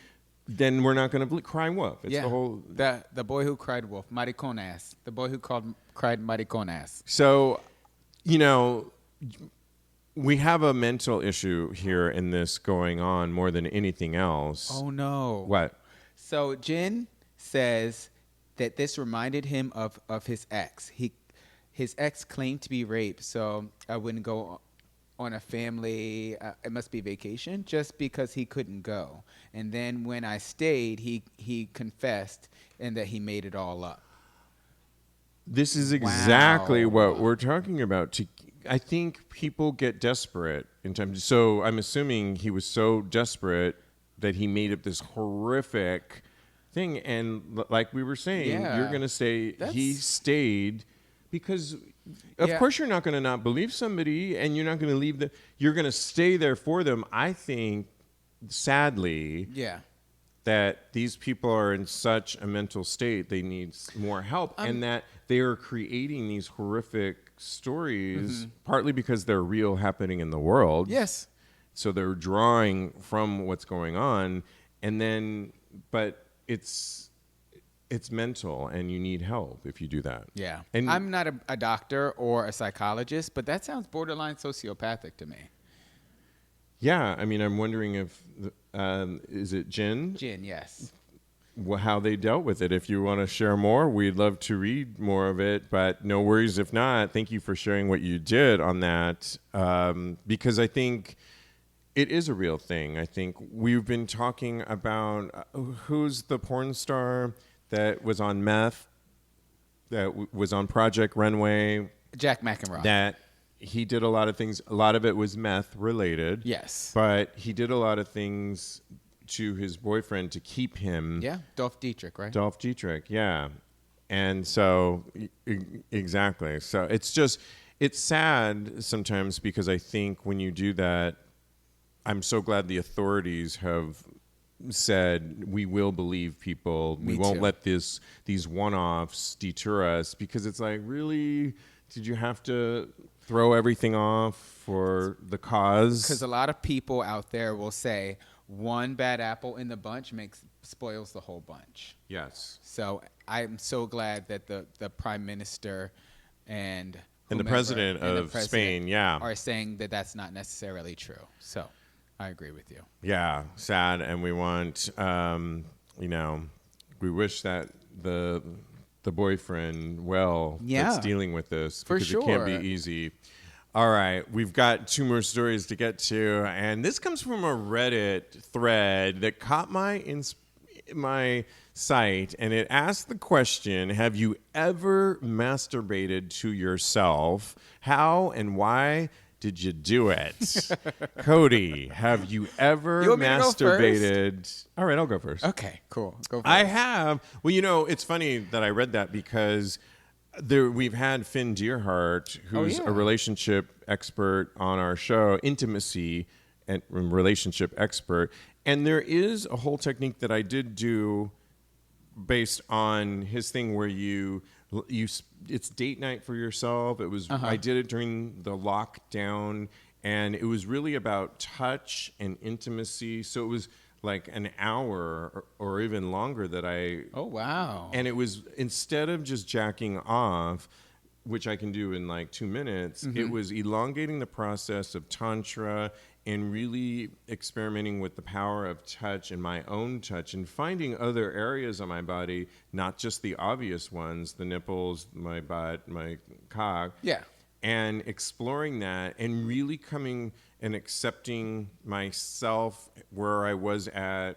we're not going to cry wolf. It's the whole... The boy who cried wolf, maricon ass. The boy who cried maricon ass. So, we have a mental issue here in this going on more than anything else. Oh, no. What? So Jen says that this reminded him of his ex. His ex claimed to be raped, so I wouldn't go on a family, it must be vacation, just because he couldn't go. And then when I stayed, he confessed and that he made it all up. This is exactly Wow. what we're talking about. I think people get desperate in times. So I'm assuming he was so desperate that he made up this horrific thing. And like we were saying, Yeah. you're going to say he stayed because, of Yeah. course, you're not going to not believe somebody, and you're not going to leave you're going to stay there for them. I think, sadly, that these people are in such a mental state, they need more help, and that they are creating these horrific stories, partly because they're real, happening in the world. Yes. So they're drawing from what's going on, but it's mental, and you need help if you do that. Yeah. And I'm not a doctor or a psychologist, but that sounds borderline sociopathic to me. yeah, I mean, I'm wondering if is it Jen? Jen, yes. How they dealt with it. If you want to share more, we'd love to read more of it, but no worries if not. Thank you for sharing what you did on that, because I think it is a real thing. I think we've been talking about who's the porn star that was on meth, that was on Project Runway. Jack McEnroe. That he did a lot of things. A lot of it was meth related. Yes. But he did a lot of things to his boyfriend to keep him. Yeah, Dolph Dietrich, right? Dolph Dietrich, yeah. And so, exactly. So it's sad sometimes, because I think when you do that, I'm so glad the authorities have said we will believe people. We won't let these one-offs deter us, because it's like, really, did you have to throw everything off for the cause? Because a lot of people out there will say one bad apple in the bunch makes spoils the whole bunch. Yes. So I'm so glad that the Prime Minister and the president of Spain, are saying that that's not necessarily true. So I agree with you. Yeah, sad, and we want, we wish that the boyfriend that's dealing with this, because it can't be easy. All right, we've got 2 more stories to get to, and this comes from a Reddit thread that caught my sight, and it asked the question, have you ever masturbated to yourself? How and why did you do it? Cody, have you ever masturbated? All right, I'll go first. Okay, cool. Go first. I have. Well, it's funny that I read that because we've had Finn Deerhart, who's a relationship expert on our show, intimacy and relationship expert. And there is a whole technique that I did do based on his thing where it's date night for yourself. It was I did it during the lockdown, and it was really about touch and intimacy. So it was like an hour or even longer that Oh, wow. and it was, instead of just jacking off, which I can do in like 2 minutes, it was elongating the process of Tantra and really experimenting with the power of touch and my own touch and finding other areas on my body, not just the obvious ones, the nipples, my butt, my cock. Yeah. And exploring that and really coming and accepting myself where I was at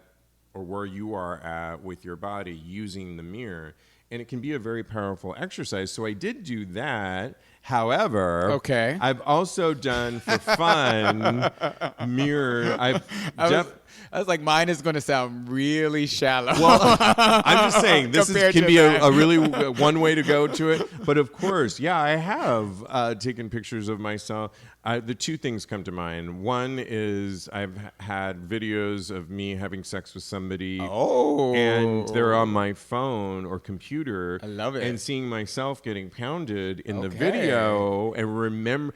or where you are at with your body using the mirror. And it can be a very powerful exercise. So I did do that. However, I've also done for fun mirror. I was like, mine is going to sound really shallow. Well, I'm just saying this can be a really one way to go to it. But of course, I have taken pictures of myself. The 2 things come to mind. One is I've had videos of me having sex with somebody. Oh. And they're on my phone or computer. I love it. And seeing myself getting pounded in the video and remember.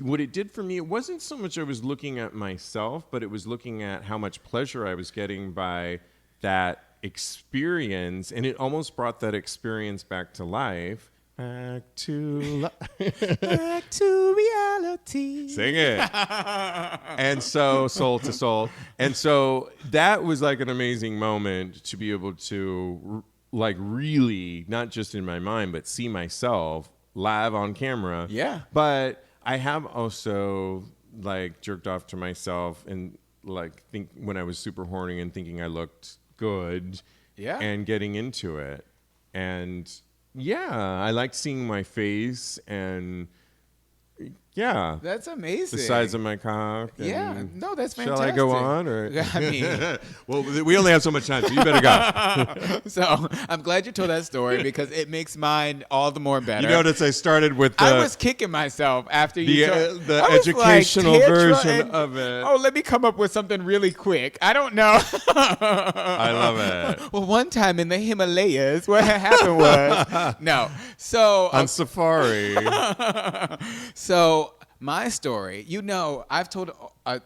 What it did for me, it wasn't so much I was looking at myself, but it was looking at how much pleasure I was getting by that experience. And it almost brought that experience back to life. Back to reality. Sing it. And so, soul to soul. And so that was like an amazing moment to be able to, like, really, not just in my mind, but see myself live on camera. Yeah. But I have also like jerked off to myself and like think when I was super horny and thinking I looked good. Yeah. And getting into it. And I liked seeing my face and that's amazing. the size of my cock. No, that's fantastic. Shall I go on? Or? I mean, well, we only have so much time, so you better go. So I'm glad you told that story because it makes mine all the more better. You notice I started with I was kicking myself after you told the educational version of it. Oh, let me come up with something really quick. I don't know. I love it. Well, one time in the Himalayas, what happened was on safari. So my story, I've told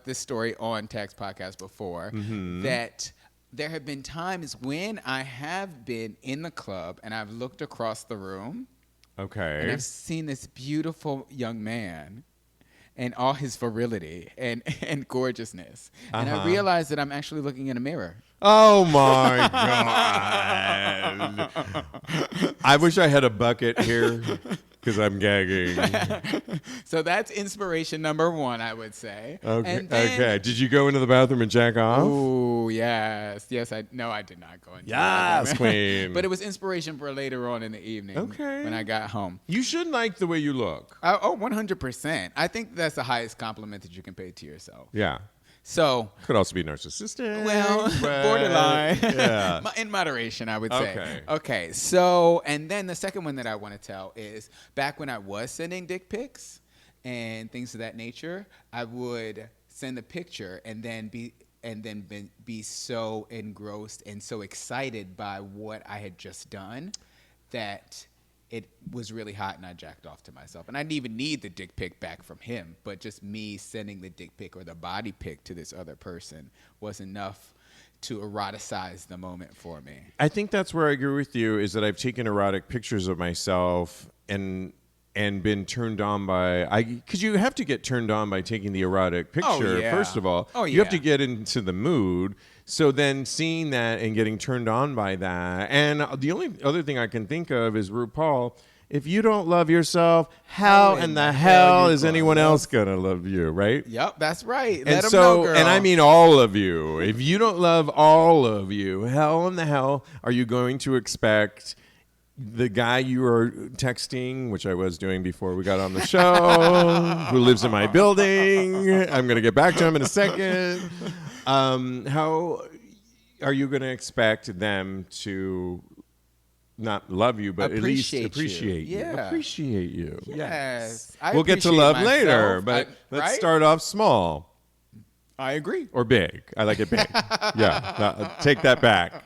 this story on TAGSPodcast before, that there have been times when I have been in the club and I've looked across the room. Okay. And I've seen this beautiful young man and all his virility and gorgeousness. And I realized that I'm actually looking in a mirror. Oh, my God. I wish I had a bucket here because I'm gagging. So that's inspiration number 1, I would say. Okay. And then, okay. Did you go into the bathroom and jack off? Oh, yes. Yes, I did not go into the Yes, bathroom. queen. But it was inspiration for later on in the evening when I got home. You should like the way you look. 100%. I think that's the highest compliment that you can pay to yourself. Yeah. So could also be narcissistic. Well, but, borderline. Yeah. In moderation, I would say. Okay. Okay. So, and then the second one that I want to tell is back when I was sending dick pics and things of that nature, I would send a picture and then be so engrossed and so excited by what I had just done that it was really hot and I jacked off to myself. And I didn't even need the dick pic back from him, but just me sending the dick pic or the body pic to this other person was enough to eroticize the moment for me. I think that's where I agree with you, is that I've taken erotic pictures of myself and been turned on by, because you have to get turned on by taking the erotic picture, first of all. You have to get into the mood. So then seeing that and getting turned on by that. And the only other thing I can think of is RuPaul. If you don't love yourself, how in the hell is anyone else going to love you, right? Yep, that's right. And Let them know, girl. And I mean all of you. If you don't love all of you, how in the hell are you going to expect the guy you are texting, which I was doing before we got on the show, who lives in my building? I'm going to get back to him in a second. How are you going to expect them to not love you, but at least appreciate you? Yeah. Appreciate you. Yes. We'll get to love later, but let's start off small. I agree. Or big. I like it big. Take that back.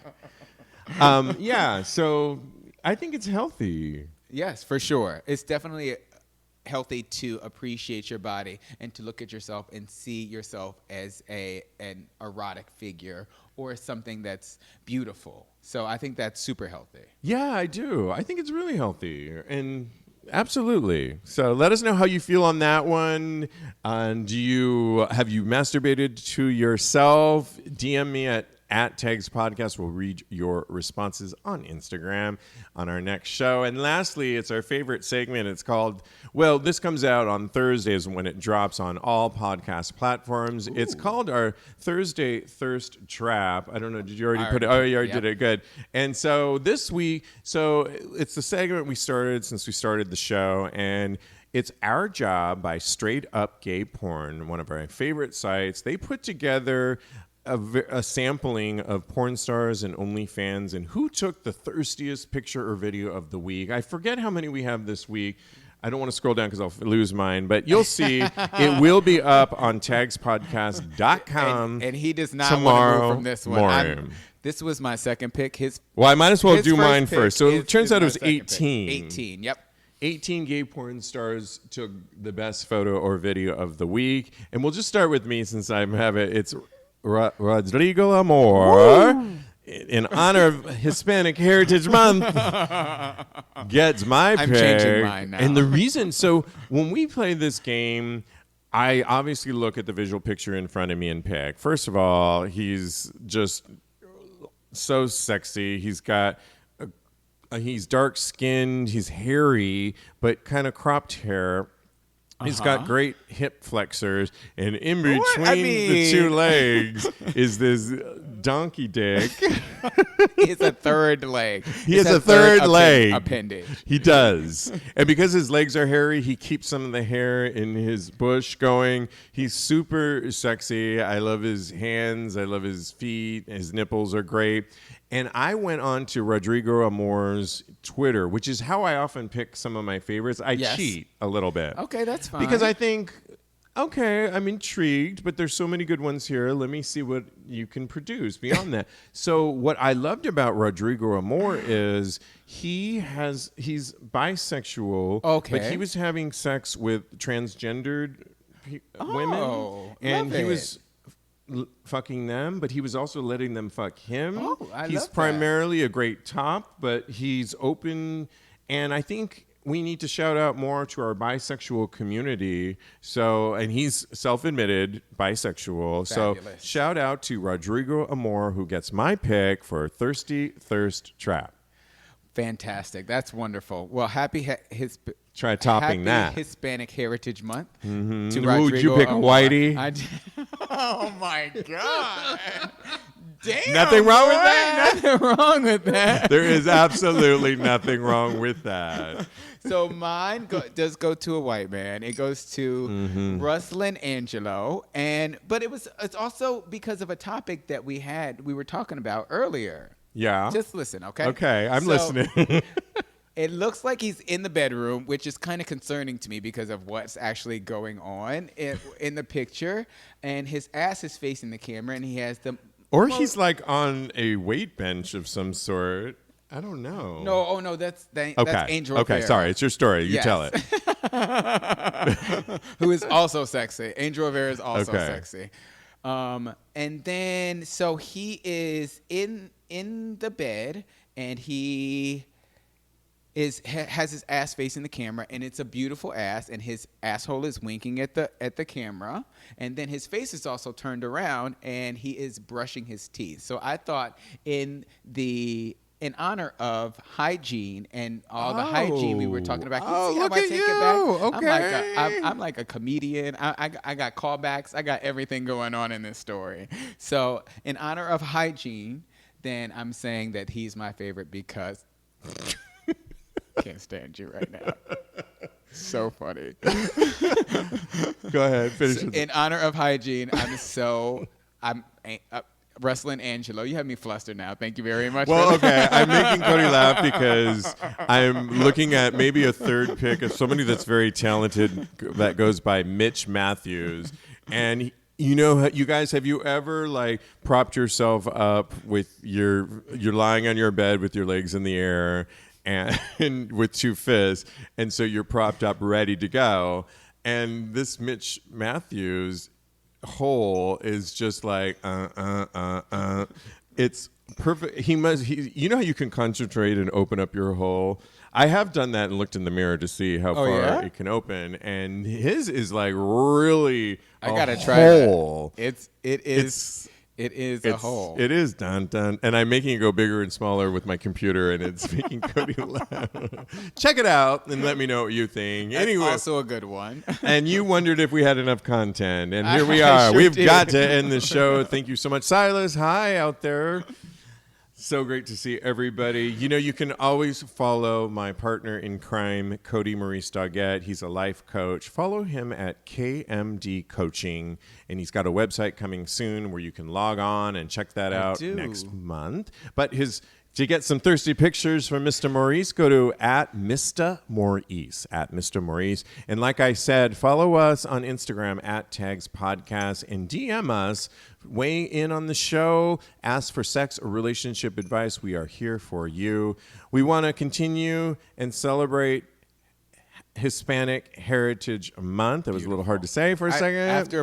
So I think it's healthy. Yes, for sure. It's definitely healthy to appreciate your body and to look at yourself and see yourself as an erotic figure or something that's beautiful. So I think that's super healthy. Yeah, I do. I think it's really healthy. And absolutely. So let us know how you feel on that one. Have you masturbated to yourself? DM me at TAGSPodcast. We'll read your responses on Instagram on our next show. And lastly, it's our favorite segment. It's called, this comes out on Thursdays when it drops on all podcast platforms. Ooh. It's called our Thursday Thirst Trap. I don't know. Did you already put it? Oh, you already did it. Good. And so this week, it's the segment we started since we started the show. And it's Our Job by Straight Up Gay Porn, one of our favorite sites. They put together a sampling of porn stars and OnlyFans and who took the thirstiest picture or video of the week. I forget how many we have this week. I don't want to scroll down because I'll lose mine, but you'll see it will be up on TAGSPodcast.com. And he does not want to move from this one. Morning. This was my second pick. I might as well do mine first. So it turns out it was 18. 18, yep. 18 gay porn stars took the best photo or video of the week. And we'll just start with me since I have it. It's Rodrigo Amor, in honor of Hispanic Heritage Month, gets my pick. I'm changing mine now. And the reason, when we play this game, I obviously look at the visual picture in front of me and pick. First of all, he's just so sexy. He's got, he's dark skinned, he's hairy, but kind of cropped hair. He's got great hip flexors, and in between the two legs is this donkey dick. He has a third leg. He has a third leg. Appendage. He does. And because his legs are hairy, he keeps some of the hair in his bush going. He's super sexy. I love his hands. I love his feet. His nipples are great. And I went on to Rodrigo Amor's Twitter, which is how I often pick some of my favorites. I cheat a little bit. Okay, that's fine. Because I think, okay, I'm intrigued, but there's so many good ones here. Let me see what you can produce beyond that. So what I loved about Rodrigo Amor is he's bisexual, but he was having sex with transgendered women. And he was fucking them, but he was also letting them fuck him. He's primarily a great top, but he's open, and I think we need to shout out more to our bisexual community. And he's self-admitted bisexual. Fabulous. So shout out to Rodrigo Amor, who gets my pick for Thirsty Thirst Trap. Fantastic. That's wonderful. Well, Try topping that. Hispanic Heritage Month. Mm-hmm. Would you pick a whitey? Oh my God. Damn. Nothing wrong with that? Nothing wrong with that. There is absolutely nothing wrong with that. So mine does go to a white man. It goes to Ruslan Angelo, but it's also because of a topic that we were talking about earlier. Yeah. Just listen, okay? Okay, I'm listening. It looks like he's in the bedroom, which is kind of concerning to me because of what's actually going on in the picture. And his ass is facing the camera, and he has the... Or he's like on a weight bench of some sort. I don't know. No, that's Angel Rivera. Okay, sorry. It's your story. You tell it. Who is also sexy. Angel Rivera is also sexy. And then so he is in the bed, and he has his ass facing the camera, and it's a beautiful ass, and his asshole is winking at the camera, and then his face is also turned around, and he is brushing his teeth. So I thought in honor of hygiene and all the hygiene we were talking about. Oh, look at take you. It back? Okay. I'm like a comedian. I got callbacks. I got everything going on in this story. So in honor of hygiene, then I'm saying that he's my favorite because can't stand you right now. So funny. Go ahead, finish it. In honor of hygiene, I'm Wrestling Angelo. You have me flustered now. Thank you very much. Well, okay. I'm making Cody laugh because I'm looking at maybe a third pick of somebody that's very talented that goes by Mitch Matthews. And you know, you guys, have you ever like propped yourself up with you're lying on your bed with your legs in the air and with two fists, and so you're propped up ready to go, and this Mitch Matthews hole is just like it's perfect. You know how you can concentrate and open up your hole? I have done that and looked in the mirror to see how far it can open, and his is like really I gotta try hole. That. It is a hole. It is dun, and I'm making it go bigger and smaller with my computer, and it's making Cody laugh. Check it out and let me know what you think. That's anyway, also a good one. And you wondered if we had enough content, and here we are. We've got to end the show. Thank you so much, Silas. Hi out there. So great to see everybody. You know, you can always follow my partner in crime, Cody Maurice Doggett. He's a life coach. Follow him at KMD Coaching, and he's got a website coming soon where you can log on and check that out next month. But to get some thirsty pictures from Mr. Maurice, go to @Mr. Maurice, @Mr. Maurice. And like I said, follow us on Instagram @TAGSPodcast and DM us. Weigh in on the show. Ask for sex or relationship advice. We are here for you. We want to continue and celebrate Hispanic Heritage Month. That was a little hard to say for a second. After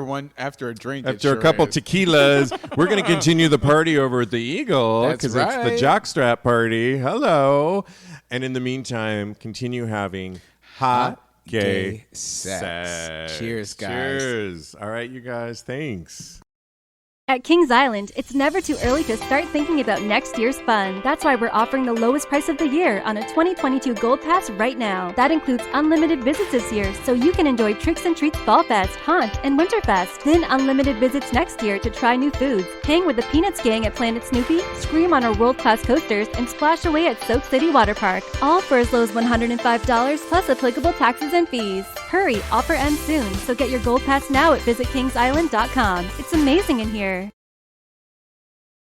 a drink, after a couple tequilas, we're going to continue the party over at the Eagle because it's the jockstrap party. Hello. And in the meantime, continue having hot gay sex. Cheers, guys. Cheers. All right, you guys. Thanks. At Kings Island, it's never too early to start thinking about next year's fun. That's why we're offering the lowest price of the year on a 2022 Gold Pass right now. That includes unlimited visits this year, so you can enjoy Tricks and Treats Fall Fest, Haunt, and Winterfest. Then unlimited visits next year to try new foods, hang with the Peanuts gang at Planet Snoopy, scream on our world-class coasters, and splash away at Soak City Water Park. All for as low as $105 plus applicable taxes and fees. Hurry, offer ends soon, so get your Gold Pass now at visitkingsisland.com. It's amazing in here.